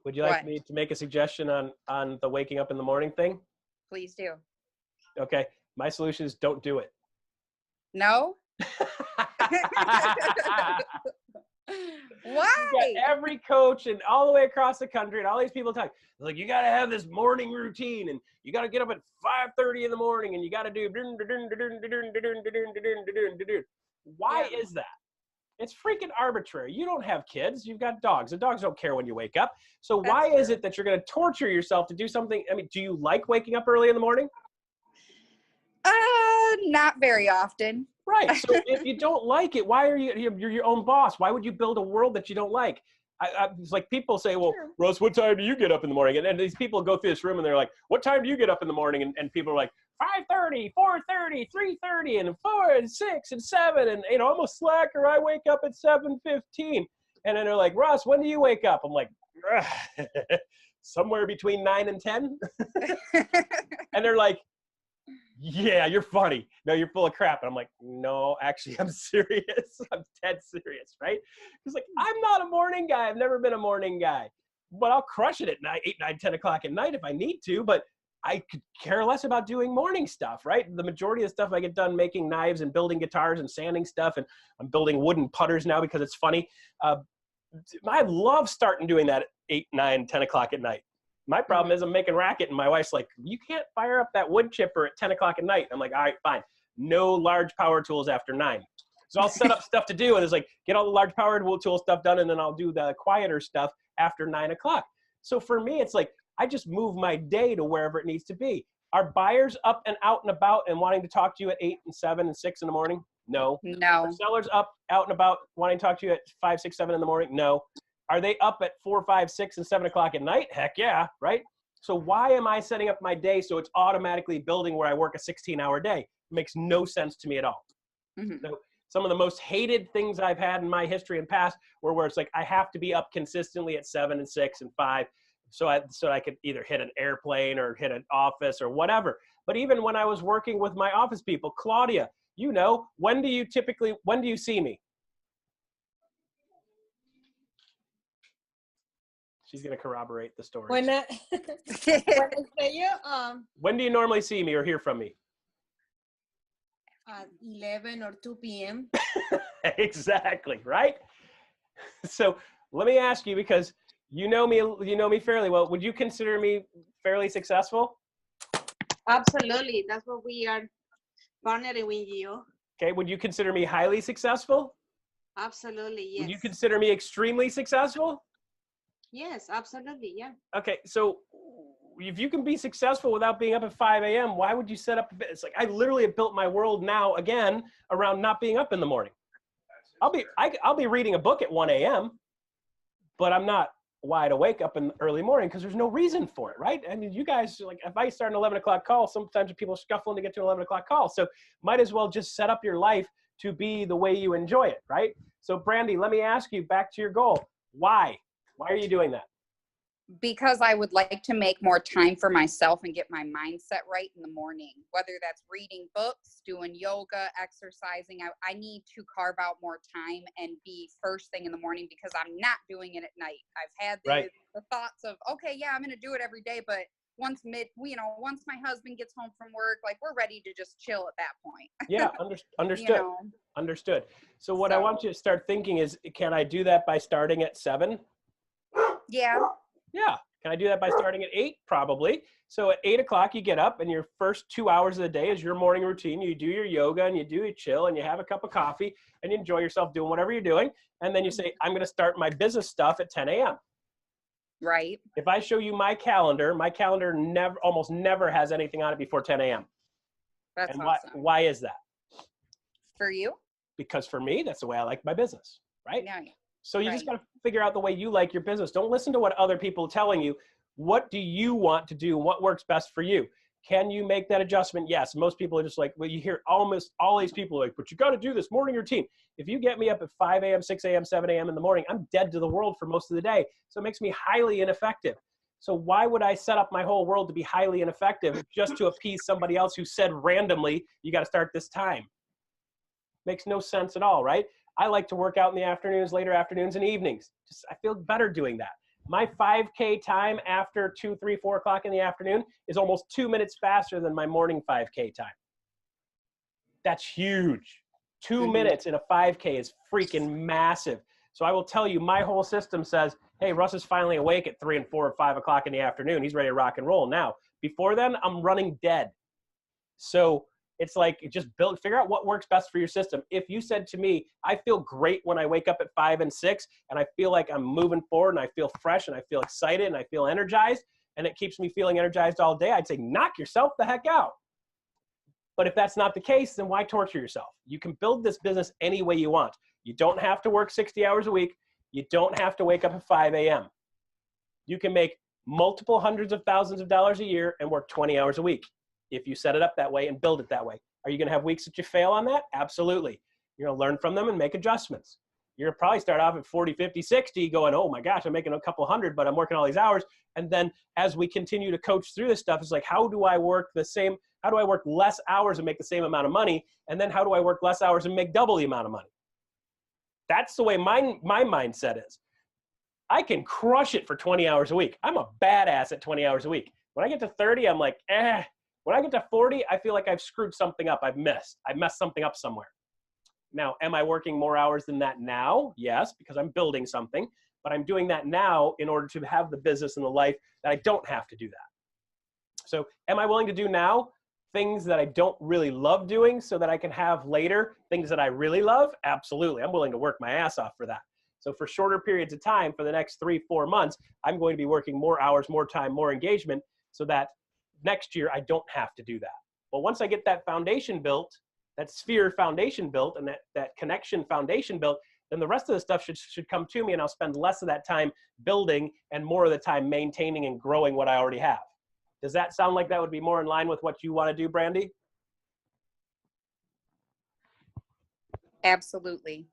Would you like What? me to make a suggestion on the waking up in the morning thing? Please do. Okay. My solution is don't do it. No? Why? You got every coach and all the way across the country and all these people talking like, you got to have this morning routine and you got to get up at 5:30 in the morning and you got to do why Yeah. is that? It's freaking arbitrary. You don't have kids, you've got dogs. The dogs don't care when you wake up. So why is it that you're going to torture yourself to do something? I mean, do you like waking up early in the morning? Not very often. Right. So if you don't like it, why are you're your own boss? Why would you build a world that you don't like? It's like people say, well, Russ, what time do you get up in the morning? And these people go through this room and they're like, what time do you get up in the morning? And people are like, 5:30, 4:30, 3:30, and 4 and 6 and 7. And, you know, I'm a slacker. I wake up at 7:15. And then they're like, Russ, when do you wake up? I'm like, somewhere between 9 and 10. And they're like, yeah, you're funny. No, you're full of crap. And I'm like, no, actually, I'm serious. I'm dead serious, right? It's like, I'm not a morning guy. I've never been a morning guy. But I'll crush it at 8, 9, 10 o'clock at night if I need to. But I could care less about doing morning stuff, right? The majority of the stuff I get done making knives and building guitars and sanding stuff. And I'm building wooden putters now because it's funny. I love starting doing that at 8, 9, 10 o'clock at night. My problem is I'm making racket and my wife's like, you can't fire up that wood chipper at 10 o'clock at night. I'm like, all right, fine. No large power tools after 9. So I'll set up stuff to do and it's like, get all the large power tool stuff done and then I'll do the quieter stuff after 9 o'clock. So for me, it's like, I just move my day to wherever it needs to be. Are buyers up and out and about and wanting to talk to you at 8 and 7 and 6 in the morning? No. No. Are sellers up, out and about wanting to talk to you at 5, 6, 7 in the morning? No. Are they up at 4, 5, 6, and 7 o'clock at night? Heck yeah, right? So why am I setting up my day so it's automatically building where I work a 16-hour day? It makes no sense to me at all. Mm-hmm. So some of the most hated things I've had in my history and past were where it's like I have to be up consistently at 7 and 6 and 5 so I could either hit an airplane or hit an office or whatever. But even when I was working with my office people, Claudia, you know, when do you see me? She's going to corroborate the story. When I say you, when do you normally see me or hear from me? at 11 or 2 p.m. Exactly, right? So let me ask you, because you know me fairly well. Would you consider me fairly successful? Absolutely. That's what we are partnering with you. Okay. Would you consider me highly successful? Absolutely, yes. Would you consider me extremely successful? Yes, absolutely, yeah. Okay. So if you can be successful without being up at 5 a.m., why would you set up? It's like I literally have built my world now again around not being up in the morning. I'll be reading a book at 1 a.m., but I'm not wide awake up in the early morning because there's no reason for it, right? I mean, you guys, like, if I start an 11 o'clock call, sometimes people are scuffling to get to an 11 o'clock call. So might as well just set up your life to be the way you enjoy it, right? So Brandy, let me ask you, back to your goal. Why? Why are you doing that? Because I would like to make more time for myself and get my mindset right in the morning, whether that's reading books, doing yoga, exercising. I need to carve out more time and be first thing in the morning because I'm not doing it at night. I've had the thoughts of, okay, yeah, I'm going to do it every day. But once my husband gets home from work, like we're ready to just chill at that point. Yeah, understood. You know? Understood. So what I want you to start thinking is, can I do that by starting at 7? Yeah. Yeah. Can I do that by starting at 8? Probably. So at 8 o'clock, you get up and your first 2 hours of the day is your morning routine. You do your yoga and you do your chill and you have a cup of coffee and you enjoy yourself doing whatever you're doing. And then you say, I'm going to start my business stuff at 10 a.m. Right. If I show you my calendar almost never has anything on it before 10 a.m. That's and awesome. why is that? For you? Because for me, that's the way I like my business, right? Yeah. So you just got to figure out the way you like your business. Don't listen to what other people are telling you. What do you want to do? What works best for you? Can you make that adjustment? Yes. Most people are just like, well, you hear almost all these people like, but you got to do this morning routine. If you get me up at 5 a.m., 6 a.m., 7 a.m. in the morning, I'm dead to the world for most of the day. So it makes me highly ineffective. So why would I set up my whole world to be highly ineffective just to appease somebody else who said randomly, you got to start this time? Makes no sense at all, right? I like to work out in the afternoons, later afternoons and evenings. I feel better doing that. My 5K time after 2, 3, 4 o'clock in the afternoon is almost 2 minutes faster than my morning 5K time. That's huge. 2 minutes in a 5K is freaking massive. So I will tell you, my whole system says, hey, Russ is finally awake at 3 and 4 or 5 o'clock in the afternoon. He's ready to rock and roll. Now, before then, I'm running dead. So it's like, just figure out what works best for your system. If you said to me, I feel great when I wake up at 5 and 6, and I feel like I'm moving forward, and I feel fresh, and I feel excited, and I feel energized, and it keeps me feeling energized all day, I'd say, knock yourself the heck out. But if that's not the case, then why torture yourself? You can build this business any way you want. You don't have to work 60 hours a week. You don't have to wake up at 5 a.m. You can make multiple hundreds of thousands of dollars a year and work 20 hours a week if you set it up that way and build it that way. Are you going to have weeks that you fail on that? Absolutely. You're going to learn from them and make adjustments. You're going to probably start off at 40, 50, 60 going, oh my gosh, I'm making a couple hundred, but I'm working all these hours. And then as we continue to coach through this stuff, it's like, how do I work less hours and make the same amount of money? And then how do I work less hours and make double the amount of money? That's the way my mindset is. I can crush it for 20 hours a week. I'm a badass at 20 hours a week. When I get to 30, I'm like, eh. When I get to 40, I feel like I've screwed something up. I've messed something up somewhere. Now, am I working more hours than that now? Yes, because I'm building something, but I'm doing that now in order to have the business and the life that I don't have to do that. So am I willing to do now things that I don't really love doing so that I can have later things that I really love? Absolutely. I'm willing to work my ass off for that. So for shorter periods of time, for the next 3, 4 months, I'm going to be working more hours, more time, more engagement so that next year I don't have to do that. But once I get that foundation built, that sphere foundation built, and that connection foundation built, then the rest of the stuff should come to me, and I'll spend less of that time building and more of the time maintaining and growing what I already have. Does that sound like that would be more in line with what you want to do, Brandy? Absolutely.